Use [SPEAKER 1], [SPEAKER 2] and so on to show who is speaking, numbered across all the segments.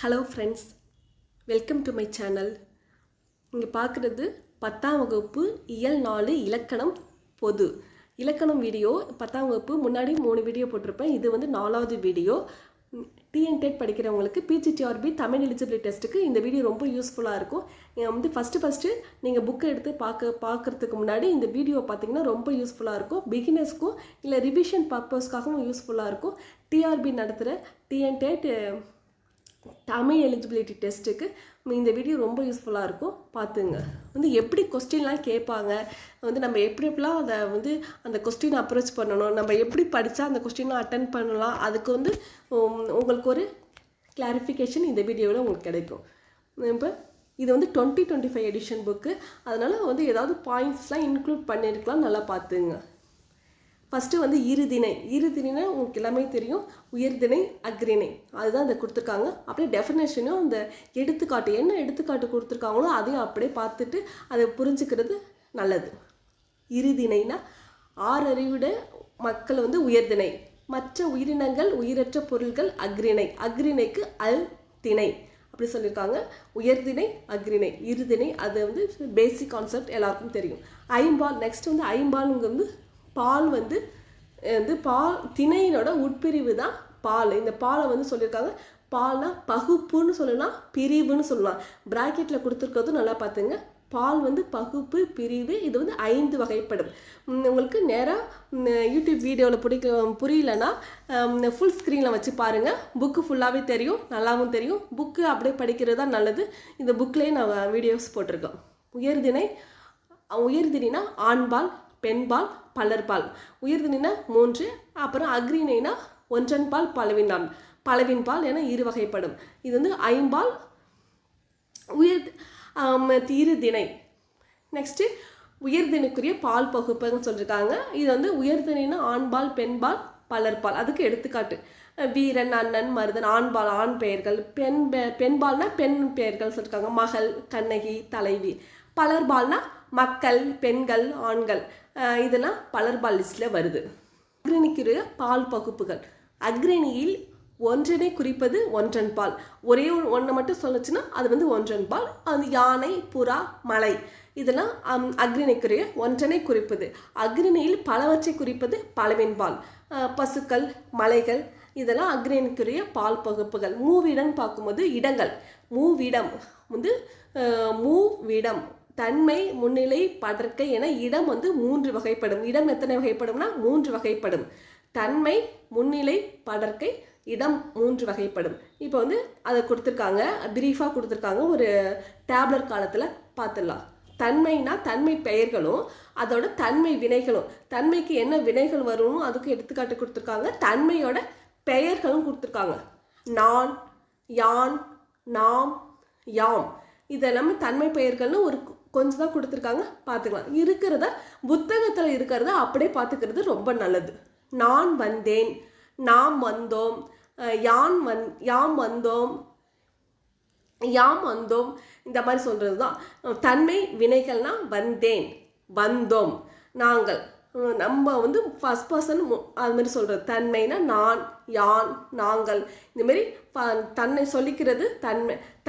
[SPEAKER 1] Hello friends, welcome to my channel. இங்கே பார்க்குறது 10ஆம் வகுப்பு இயல் 4 இலக்கணம் பொது இலக்கணம் வீடியோ. 10ஆம் வகுப்பு முன்னாடி 3 வீடியோ போட்டிருப்பேன். இது வந்து 4வது வீடியோ. டிஎன்டெட் படிக்கிறவங்களுக்கு பிஜிடிஆர்பி தமிழ் எலிஜிபிலிட்டி டெஸ்ட்டுக்கு இந்த வீடியோ ரொம்ப யூஸ்ஃபுல்லாக இருக்கும். வந்து ஃபஸ்ட்டு நீங்கள் புக்கை எடுத்து பார்க்குறதுக்கு முன்னாடி இந்த வீடியோ பார்த்தீங்கன்னா ரொம்ப யூஸ்ஃபுல்லாக இருக்கும். பிகினர்ஸ்க்கும் இல்லை ரிவிஷன் பர்பஸ்க்காகவும் யூஸ்ஃபுல்லாக இருக்கும். டிஆர்பி நடத்துகிற டிஎன்டெட் தமிழ் எலிஜிபிலிட்டி டெஸ்ட்டுக்கு இந்த வீடியோ ரொம்ப யூஸ்ஃபுல்லாக இருக்கும். பார்த்துங்க. வந்து எப்படி கொஸ்டின்லாம் கேட்பாங்க, வந்து நம்ம எப்படிலாம் அதை வந்து அந்த கொஸ்டினை அப்ரோச் பண்ணணும், நம்ம எப்படி படித்தா அந்த கொஸ்டின்லாம் அட்டன் பண்ணலாம், அதுக்கு வந்து உங்களுக்கு ஒரு கிளாரிஃபிகேஷன் இந்த வீடியோவில் உங்களுக்கு கிடைக்கும். இப்போ இது வந்து 2025 எடிஷன் புக்கு, அதனால் வந்து ஏதாவது பாயிண்ட்ஸ்லாம் இன்க்ளூட் பண்ணியிருக்கலாம், நல்லா பார்த்துங்க. ஃபஸ்ட்டு வந்து இருதிணை உங்களுக்கு எல்லாமே தெரியும். உயர்திணை, அக்ரிணை, அதுதான் இதை கொடுத்துருக்காங்க. அப்படியே டெஃபினேஷனும் அந்த எடுத்துக்காட்டு என்ன எடுத்துக்காட்டு கொடுத்துருக்காங்களோ அதையும் அப்படியே பார்த்துட்டு அதை புரிஞ்சுக்கிறது நல்லது. இருதிணைனா ஆறறிவுட மக்கள் வந்து உயர்திணை, மற்ற உயிரினங்கள் உயிரற்ற பொருள்கள் அக்ரிணை, அக்ரிணைக்கு அல் திணை அப்படி சொல்லியிருக்காங்க. உயர்திணை, அக்ரிணை, இருதிணை, அது வந்து பேசிக் கான்செப்ட் எல்லாருக்கும் தெரியும். ஐம்பால், நெக்ஸ்ட் வந்து ஐம்பாலுங்க வந்து பால் வந்து பால் திணையினோட உட்பிரிவு தான் பால். இந்த பாலை வந்து சொல்லியிருக்காங்க. பால்னா பகுப்புன்னு சொல்லலாம், பிரிவுன்னு சொல்லலாம். பிராக்கெட்டில் கொடுத்துருக்கிறதும் நல்லா பார்த்துங்க. பால் வந்து பகுப்பு, பிரிவு, இது வந்து 5 வகைப்படும். உங்களுக்கு நேராக யூடியூப் வீடியோவில் புரியலன்னா ஃபுல் ஸ்க்ரீனில் வச்சு பாருங்கள். புக்கு ஃபுல்லாகவே தெரியும், நல்லாவும் தெரியும். புக்கு அப்படியே படிக்கிறது தான் நல்லது. இந்த புக்லேயே நான் வீடியோஸ் போட்டிருக்கேன். உயர்திணைனா ஆண்பால், பெண்பால், பலர்பால். உயர்திணைனா 3, அப்புறம் அக்ரிணைனா ஒன்றன்பால், பலவின்பால் என 2 வகைப்படும். இது வந்து ஐம்பால், இருதிணை. நெக்ஸ்ட்டு உயர்திணைக்குரிய பால் பகுப்புன்னு சொல்லியிருக்காங்க. இது வந்து உயர்திணைனா ஆண்பால், பெண்பால், பலர்பால். அதுக்கு எடுத்துக்காட்டு வீரன், அண்ணன், மருதன். ஆண்பால் ஆண் பெயர்கள், பெண்பால்னா பெண் பெயர்கள் சொல்லியிருக்காங்க. மகள், கண்ணகி, தலைவி. பலர்பால்னா மக்கள், பெண்கள், ஆண்கள். இதெல்லாம் பலர்பால் லிஸ்டில் வருது. அக்ரிணிக்குரிய பால் பகுப்புகள். அக்ரிணியில் ஒன்றினை குறிப்பது ஒன்றன்பால். ஒரே ஒன்றை மட்டும் சொல்லுச்சுன்னா அது வந்து ஒன்றன்பால். அது யானை, புறா, மலை, இதெல்லாம் அக்ரிணிக்குரிய ஒன்றனை குறிப்பது. அக்ரிணியில் பலவற்றை குறிப்பது பலவின்பால். பசுக்கள், மலைகள், இதெல்லாம் அக்ரிணிக்குரிய பால் பகுப்புகள். மூவிடம் பார்க்கும்போது இடங்கள். மூவிடம் வந்து மூவிடம் தன்மை, முன்னிலை, படர்க்கை என இடம் வந்து 3 வகைப்படும். இடம் எத்தனை வகைப்படும்னா 3 வகைப்படும். தன்மை, முன்னிலை, படர்க்கை, இடம் 3 வகைப்படும். இப்போ வந்து அதை கொடுத்துருக்காங்க, பிரீஃபாக கொடுத்துருக்காங்க. ஒரு டேப்லெட் காலத்தில் பார்த்துடலாம். தன்மைனா தன்மை பெயர்களும் அதோட தன்மை வினைகளும். தன்மைக்கு என்ன வினைகள் வரும்னு அதுக்கு எடுத்துக்காட்டு கொடுத்துருக்காங்க. தன்மையோட பெயர்களும் கொடுத்துருக்காங்க. நான், யான், நாம், யாம், இதெல்லாமே தன்மை பெயர்கள்னு ஒரு கொஞ்சம் தான் கொடுத்துருக்காங்க, பார்த்துக்கலாம். இருக்கிறத புத்தகத்தில் இருக்கிறத அப்படியே பார்த்துக்கிறது ரொம்ப நல்லது. நான் வந்தேன், நாம் வந்தோம், யாம் வந்தோம், இந்த மாதிரி சொல்கிறது தான் தன்மை வினைகள்னா. வந்தேன், வந்தோம், நாங்கள், நம்ம வந்து ஃபர்ஸ்ட் பர்சன் அது மாதிரி சொல்கிறது. தன்மைனா நான், யான், நாங்கள், இந்தமாரி தன்னை சொல்லிக்கிறது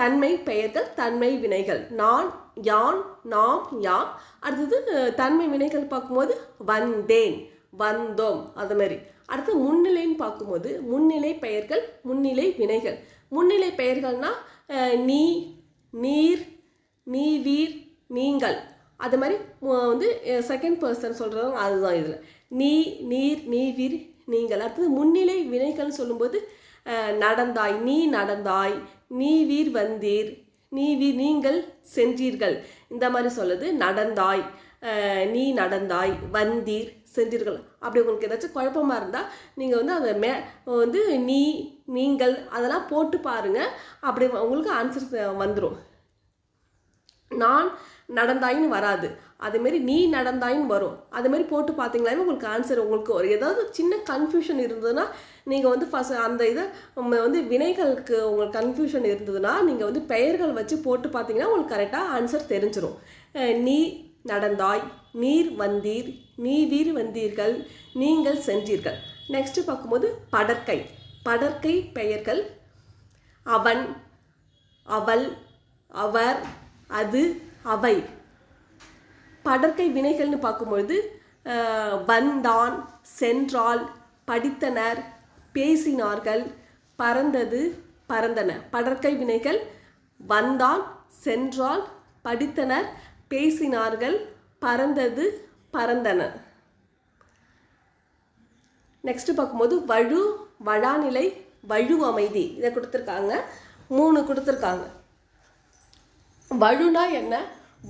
[SPEAKER 1] தன்மை பெயர்கள், தன்மை வினைகள். நான், யான், நாம், யாம். அடுத்தது தன்மை வினைகள் பார்க்கும்போது வந்தேன், வந்தோம், அது மாதிரி. அடுத்து முன்னிலைன்னு பார்க்கும்போது முன்னிலை பெயர்கள், முன்னிலை வினைகள். முன்னிலை பெயர்கள்னா நீ, நீர், நீவீர், நீங்கள், அது மாதிரி வந்து செகண்ட் பர்சன் சொல்கிறது அதுதான் இதில். நீ, நீர், நீவீர், நீங்கள். அடுத்தது முன்னிலை வினைகள்னு சொல்லும்போது நடந்தாய், நீ நடந்தாய், நீவீர் வந்தீர், நீங்கள் சென்றீர்கள், இந்த மாதிரி சொல்லுது. நடந்தாய், நீ நடந்தாய், வந்தீர், சென்றீர்கள். அப்படி உங்களுக்கு ஏதாச்சும் குழப்பமாக இருந்தால் நீங்கள் வந்து அதை வந்து நீங்கள் அதெல்லாம் போட்டு பாருங்கள். அப்படி உங்களுக்கு ஆன்சர் வந்துடும். நான் நடந்தாயின்னு வராது, அதுமாரி நீ நடந்தாயின்னு வரும். அதுமாரி போட்டு பார்த்தீங்களாவே உங்களுக்கு ஆன்சர். உங்களுக்கு ஒரு ஏதாவது சின்ன கன்ஃபியூஷன் இருந்ததுன்னா நீங்கள் வந்து ஃபஸ்ட் அந்த இதை வந்து வினைகளுக்கு உங்களுக்கு கன்ஃபியூஷன் இருந்ததுன்னா நீங்கள் வந்து பெயர்கள் வச்சு போட்டு பார்த்தீங்கன்னா உங்களுக்கு கரெக்டாக ஆன்சர் தெரிஞ்சிடும். நீ நடந்தாய், நீர் வந்தீர், நீவீர் வந்தீர்கள், நீங்கள் சென்றீர்கள். நெக்ஸ்ட்டு பார்க்கும்போது படற்கை பெயர்கள். அவன், அவள், அவர், அது, அவை. படற்கை வினைகள்னு பார்க்கும்பொழுது வந்தான், சென்றாள், படித்தனர், பேசினார்கள், பறந்தது, பறந்தன. படற்கை வினைகள் வந்தான், சென்றாள், படித்தனர், பேசினார்கள், பறந்தது, பறந்தன. நெக்ஸ்ட் பார்க்கும்போது வழு, வழாநிலை, வழு அமைதி. இதை கொடுத்துருக்காங்க, 3 கொடுத்துருக்காங்க. வழுனா என்ன,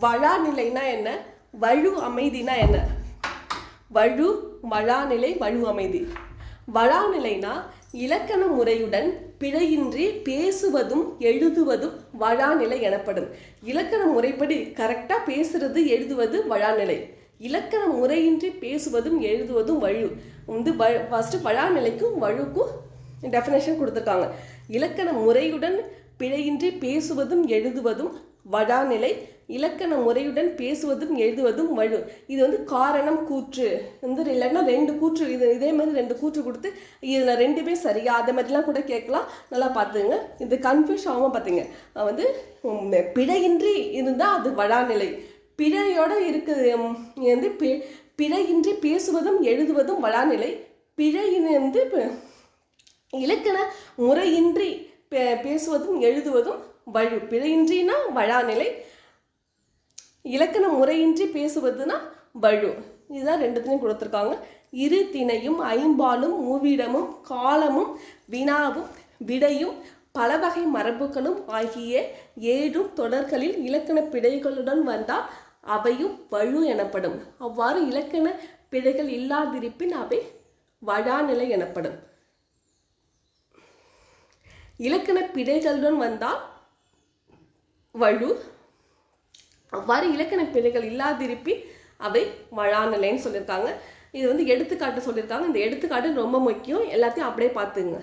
[SPEAKER 1] வழாநிலைனா என்ன, வழு அமைதினா என்ன? வழு, வழாநிலை, வழு அமைதி. வழாநிலைனா இலக்கண முறையுடன் பிழையின்றி பேசுவதும் எழுதுவதும் வழாநிலை எனப்படும். இலக்கண முறைப்படி கரெக்டாக பேசுறது எழுதுவது வழாநிலை. இலக்கண முறையின்றி பேசுவதும் எழுதுவதும் வழு. ஃபஸ்ட்டு வழாநிலைக்கும் வழுக்கும் டெஃபினேஷன் கொடுத்துருக்காங்க. இலக்கண முறையுடன் பிழையின்றி பேசுவதும் எழுதுவதும் வழாநிலை, இலக்கண முறையுடன் பேசுவதும் எழுதுவதும் வழு. இது காரணம் கூற்று இல்லைன்னா 2 கூற்று, இதே மாதிரி 2 கூற்று கொடுத்து இதில் 2மே சரியா அதே மாதிரிலாம் கூட கேட்கலாம். நல்லா பார்த்துங்க, இது கன்ஃபியூஸ் ஆகாமல் பார்த்துங்க. பிழையின்றி இருந்தால் அது வழாநிலை, பிழையோட இருக்குது பிழையின்றி பேசுவதும் எழுதுவதும் வழாநிலை, பிழையின்றி இலக்கண முறையின்றி பேசுவதும் எழுதுவதும் வழு. பிழையின்றினா வழாநிலை, இலக்கண முறையின்றி பேசுவதுனா வழு. இதுதான் 2த்துலையும் கொடுத்துருக்காங்க. இரு திணையும் ஐம்பாலும் மூவிடமும் காலமும் வினாவும் விடையும் பலவகை மரபுகளும் ஆகிய 7 தொடர்களில் இலக்கண பிழைகளுடன் வந்தால் அவையும் வழு எனப்படும். அவ்வாறு இலக்கண பிழைகள் இல்லாதிருப்பின் அவை வழாநிலை எனப்படும். இலக்கண பிழைகளுடன் வந்தால் வழு, அவ்வாறு இலக்கண பிழைகள் இல்லாதிருப்பின் அவை வழாநிலைன்னு சொல்லியிருக்காங்க. இது எடுத்துக்காட்டு சொல்லியிருக்காங்க. இந்த எடுத்துக்காட்டு ரொம்ப முக்கியம், எல்லாத்தையும் அப்படியே பார்த்துங்க.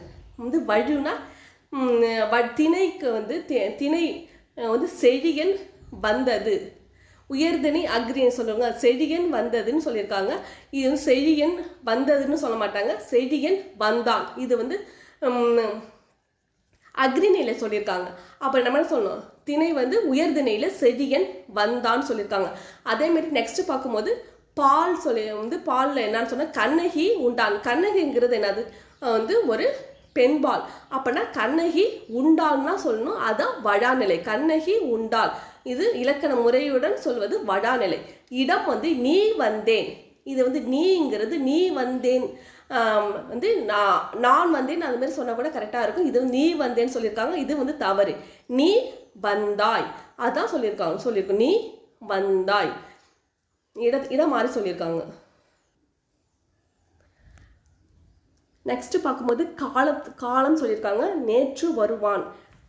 [SPEAKER 1] வழுனா திணைக்கு திணை செழியன் வந்தது, உயர்தனி அக்ரின்னு சொல்லுவாங்க. செழியன் வந்ததுன்னு சொல்லியிருக்காங்க. இது செழியன் வந்ததுன்னு சொல்ல மாட்டாங்க, செழியன் வந்தான். இது அக்ரிநிலை சொல்லியிருக்காங்க. அப்போ நம்ம என்ன சொல்லணும், திணை உயர்திணையில் செழியன் வந்தான்னு சொல்லியிருக்காங்க. அதேமாரி நெக்ஸ்ட் பார்க்கும்போது பால் பாலில் என்னன்னு சொன்னால் கண்ணகி உண்டான். கண்ணகிங்கிறது என்னது, ஒரு பெண்பால். அப்போனா கண்ணகி உண்டான்னா சொல்லணும், அதான் வழாநிலை. கண்ணகி உண்டாள், இது இலக்கண முறையுடன் சொல்வது வழாநிலை. இடம் நீ வந்தேன், இது நீங்கிறது நீ வந்தேன், நான் வந்தேன் அது மாதிரி சொன்னால் கூட கரெக்டாக இருக்கும். இது நீ வந்தேன்னு சொல்லியிருக்காங்க, இது தவறு. நீ வந்தாய் அதான் சொல்லியிருக்கோம். நீ வந்தாய், இடம் மாறி சொல்லியிருக்காங்க. நெக்ஸ்ட் பார்க்கும்போது காலம் சொல்லியிருக்காங்க. நேற்று வருவான்,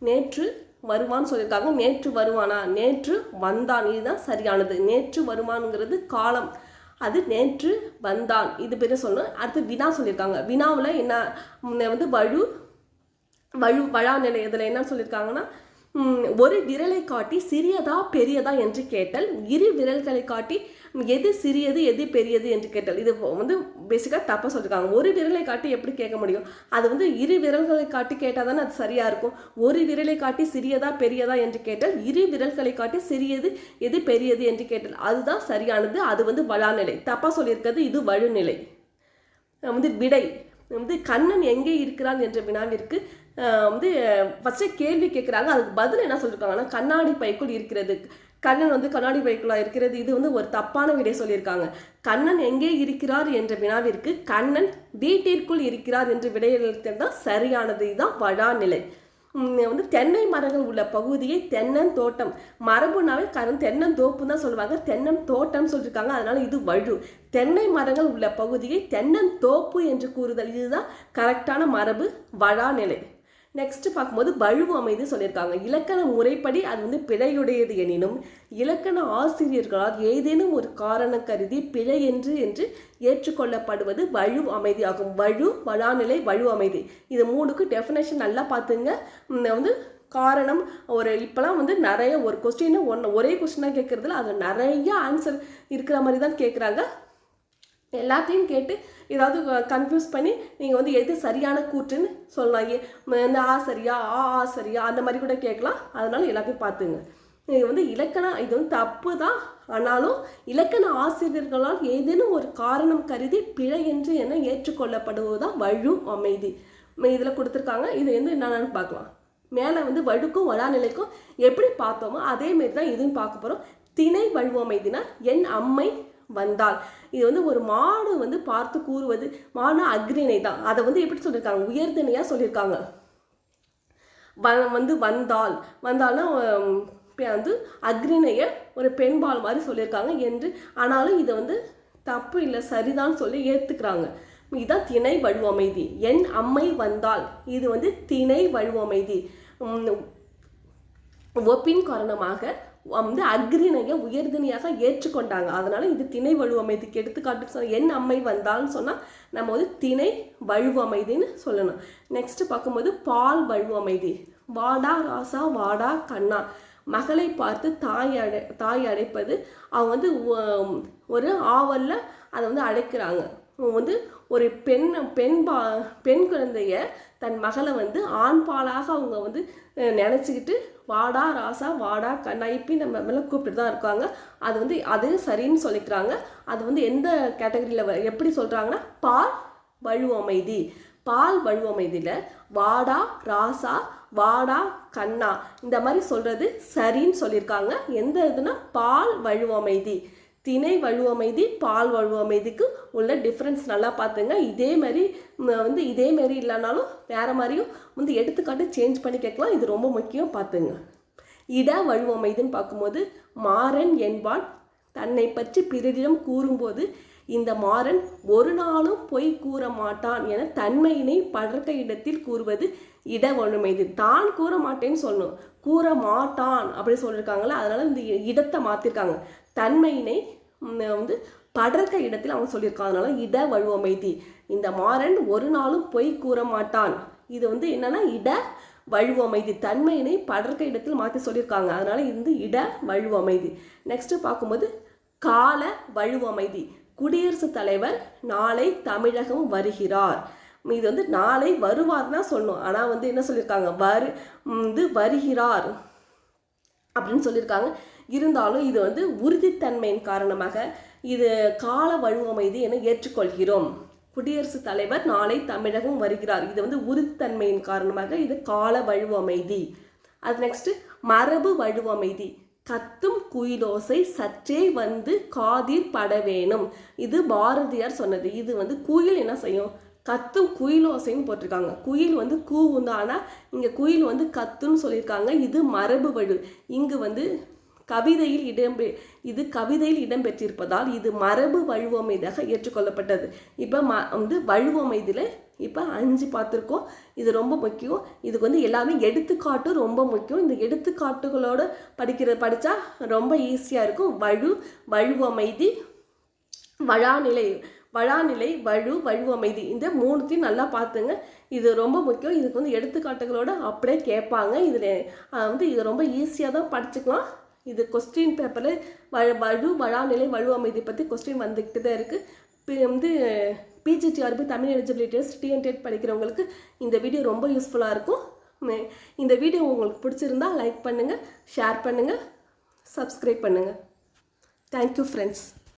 [SPEAKER 1] நேற்று வருவான்னு சொல்லியிருக்காங்க. நேற்று வருவானா, நேற்று வந்தான், இதுதான் சரியானது. நேற்று வருவான்ங்கிறது காலம், அது நேற்று வந்தான், இது பேர் சொல்லணும். அடுத்து வினா சொல்லியிருக்காங்க. வினாவில் என்ன வழாநிலை இதில் என்ன சொல்லியிருக்காங்கன்னா, ஒரு விரலை காட்டி சிறியதா பெரியதா என்று கேட்டல், இரு விரல்களை காட்டி எது சிறியது எது பெரியது என்று கேட்டல். இது பேசிக்காக தப்பாக சொல்லியிருக்காங்க. ஒரு விரலை காட்டி எப்படி கேட்க முடியும், அது இரு விரல்களை காட்டி கேட்டால் தானே அது சரியாக இருக்கும். ஒரு விரலை காட்டி சிறியதா பெரியதா என்று கேட்டல், இரு விரல்களை காட்டி சிறியது எது பெரியது என்று கேட்டல், அதுதான் சரியானது. அது வழாநிலை. தப்பாக சொல்லியிருக்கிறது இது வழுநிலை. விடை கண்ணன் எங்கே இருக்கிறான் என்ற வினாவிற்கு ஃபஸ்ட்டு கேள்வி கேட்குறாங்க, அதுக்கு பதில் என்ன சொல்லியிருக்காங்கன்னா கண்ணாடி பைக்குள் இருக்கிறது. கண்ணன் கண்ணாடி பைக்குள்ளாக இருக்கிறது, இது ஒரு தப்பான விடை சொல்லியிருக்காங்க. கண்ணன் எங்கே இருக்கிறார் என்ற வினாவிற்கு கண்ணன் வீட்டிற்குள் இருக்கிறார் என்று விடையளித்தது தான் சரியானது. இதுதான் வழாநிலை. தென்னை மரங்கள் உள்ள பகுதியை தென்னந்தோட்டம், மரபுனாவே தென்னந்தோப்பு தான் சொல்லுவாங்க, தென்னந்தோட்டம் சொல்லியிருக்காங்க, அதனால இது வழு. தென்னை மரங்கள் உள்ள பகுதியை தென்னந்தோப்பு என்று கூறுதல், இதுதான் கரெக்டான மரபு, வழாநிலை. நெக்ஸ்ட் பார்க்கும்போது வழு அமைதி சொல்லியிருக்காங்க. இலக்கண முறைப்படி அது பிழையுடையது எனினும் இலக்கண ஆசிரியர்களால் ஏதேனும் ஒரு காரணம் கருதி பிழை என்று ஏற்றுக்கொள்ளப்படுவது வழு அமைதி ஆகும். வழு, வழாநிலை, வழு அமைதி, இது 3க்கு டெஃபினேஷன் நல்லா பார்த்துங்க. காரணம் இப்போலாம் நிறைய ஒரு கொஸ்டின் ஒரே கொஸ்டினாக கேட்குறதுல அது நிறைய ஆன்சர் இருக்கிற மாதிரி தான் கேட்குறாங்க. எல்லாத்தையும் கேட்டு ஏதாவது கன்ஃபியூஸ் பண்ணி நீங்கள் வந்து எது சரியான கூற்றுன்னு சொல்லலாம். இந்த ஆ சரியா ஆ சரியா அந்த மாதிரி கூட கேட்கலாம். அதனால எல்லாத்தையும் பார்த்துங்க. இது வந்து இலக்கணம் இது வந்து தப்பு தான். ஆனாலும் இலக்கண ஆசிரியர்களால் ஏதேனும் ஒரு காரணம் கருதி பிழை என்று என ஏற்றுக்கொள்ளப்படுவதுதான் வழு அமைதி. இதில் கொடுத்துருக்காங்க. இது வந்து என்னென்னு பார்க்கலாம். மேலே வந்து வழுக்கும் வளாநிலைக்கும் எப்படி பார்த்தோமோ அதேமாரி தான் இதுவும் பார்க்க போகிறோம். திணை வழுவமைதினா என் அம்மை வந்தால். இது வந்து ஒரு மாடு வந்து பார்த்து கூறுவது. மாடு அக்ரிணை தான். அதை வந்து எப்படி சொல்லியிருக்காங்க, உயர்திணையாக சொல்லியிருக்காங்க. வந்து வந்தால்னா வந்து அக்ரிணையை ஒரு பெண்பால் மாதிரி சொல்லியிருக்காங்க என்று. ஆனாலும் இதை வந்து தப்பு இல்லை சரிதான் சொல்லி ஏற்றுக்கிறாங்க. இதுதான் திணை வழுவமைதி. என் அம்மை வந்தால் இது வந்து திணை வழுவமைதி. ஒப்பின் காரணமாக வந்து அக்ரிணையை உயர்திணையாக ஏற்றுக்கொண்டாங்க. அதனால இது திணை வழுவமைதிக்கு எடுத்துக்காட்டு சொன்ன. என் அம்மை வந்தால்னு சொன்னால் நம்ம வந்து திணை வழுவமைதின்னு சொல்லணும். நெக்ஸ்ட் பார்க்கும்போது பால் வழுவமைதி. வாடா ராசா வாடா கண்ணா. மகளை பார்த்து தாய் அடைப்பது. அவங்க வந்து ஒரு ஆவலில் அதை வந்து அழைக்கிறாங்க. வந்து ஒரு பெண் குழந்தைய தன் மகளை வந்து ஆண் பாலாக அவங்க வந்து நினச்சிக்கிட்டு வாடா ராசா வாடா கண்ணா இப்படி நம்ம மேலே கூப்பிட்டு தான் இருக்காங்க. அது வந்து அது சரின்னு சொல்லிக்கிறாங்க. அது வந்து எந்த கேட்டகரியில் எப்படி சொல்கிறாங்கன்னா பால் வழுவமைதி. பால் வழுவமைதியில் வாடா ராசா வாடா கண்ணா இந்த மாதிரி சொல்கிறது சரின்னு சொல்லியிருக்காங்க. எந்த இதுனா பால் வழுவமைதி. திணை வழுவமைதி பால் வழுவமைதிக்கு உள்ள டிஃப்ரென்ஸ் நல்லா பார்த்துங்க. இதே மாதிரி இல்லைனாலும் வேறு மாதிரியும் வந்து எடுத்துக்காட்டு சேஞ்ச் பண்ணி கேட்கலாம். இது ரொம்ப முக்கியம் பார்த்துங்க. இட வழுவமைதின்னு பார்க்கும்போது மாறன் என்பான் தன்னை பற்றி பிறரிடம் கூறும்போது இந்த மாறன் ஒரு நாளும் பொய் கூற மாட்டான் என தன்மையினை பழக்க இடத்தில் கூறுவது இட வழுவமைதி. தான் கூற மாட்டேன்னு சொல்லணும், கூற மாட்டான் அப்படி சொல்லியிருக்காங்களா. அதனால இந்த இடத்தை மாற்றிருக்காங்க. தன்மையினை வந்து படர்க்க இடத்தில் அவங்க சொல்லியிருக்காங்க. அதனால இட வழுவமைதி. இந்த மாறன் ஒரு நாளும் பொய் கூற மாட்டான். இது வந்து என்னன்னா இட வழுவமைதி. தன்மையினை படர்க்க இடத்தில் மாற்றி சொல்லியிருக்காங்க. அதனால இது இட வழுவமைதி. நெக்ஸ்ட் பார்க்கும்போது கால வழுவமைதி. குடியரசுத் தலைவர் நாளை தமிழகம் வருகிறார். இது வந்து நாளை வருவார்னா சொல்லணும். ஆனால் வந்து என்ன சொல்லியிருக்காங்க, வருகிறார் அப்படின்னு சொல்லியிருக்காங்க. இருந்தாலும் இது வந்து உறுதித்தன்மையின் காரணமாக இது கால வழுவமைதி என ஏற்றுக்கொள்கிறோம். குடியரசுத் தலைவர் நாளை தமிழகம் வருகிறார். இது வந்து உறுதித்தன்மையின் காரணமாக இது கால வழுவமைதி. அது நெக்ஸ்ட் மரபு வழுவமைதி. கத்தும் குயிலோசை சற்றே வந்து காதில் பட வேணும். இது பாரதியார் சொன்னது. இது வந்து குயில் என்ன செய்யும், கத்தும் குயிலோசைன்னு போட்டிருக்காங்க. குயில் வந்து கூவும் தான். ஆனால் இங்கே குயில் வந்து கத்துன்னு சொல்லியிருக்காங்க. இது மரபு வழு. இங்கு வந்து கவிதையில் இடம்பெற்றிருப்பதால் இது மரபு வழுவமைதியாக ஏற்றுக்கொள்ளப்பட்டது. இப்போ வந்து வழுவமைதியில் இப்போ 5 பார்த்துருக்கோம். இது ரொம்ப முக்கியம். இதுக்கு வந்து எல்லாமே எடுத்துக்காட்டு ரொம்ப முக்கியம். இந்த எடுத்துக்காட்டுகளோட படித்தா ரொம்ப ஈஸியாக இருக்கும். வழுவமைதி, வழாநிலை வழுவமைதி இந்த 3த்தையும் நல்லா பார்த்துங்க. இது ரொம்ப முக்கியம். இதுக்கு வந்து எடுத்துக்காட்டுகளோட அப்படியே கேட்பாங்க. இதில் வந்து இது ரொம்ப ஈஸியாக தான் படிச்சுக்கலாம். இது கொஸ்டின் பேப்பரில் வழாநிலை வழுவமைதி பற்றி கொஸ்டின் வந்துக்கிட்டு தான் இருக்குது. வந்து PGTRB Tamil eligibility test TNTET படிக்கிறவங்களுக்கு இந்த வீடியோ ரொம்ப யூஸ்ஃபுல்லாக இருக்கும். இந்த வீடியோ உங்களுக்கு பிடிச்சிருந்தா லைக் பண்ணுங்கள், ஷேர் பண்ணுங்கள், சப்ஸ்கிரைப் பண்ணுங்கள். Thank you friends.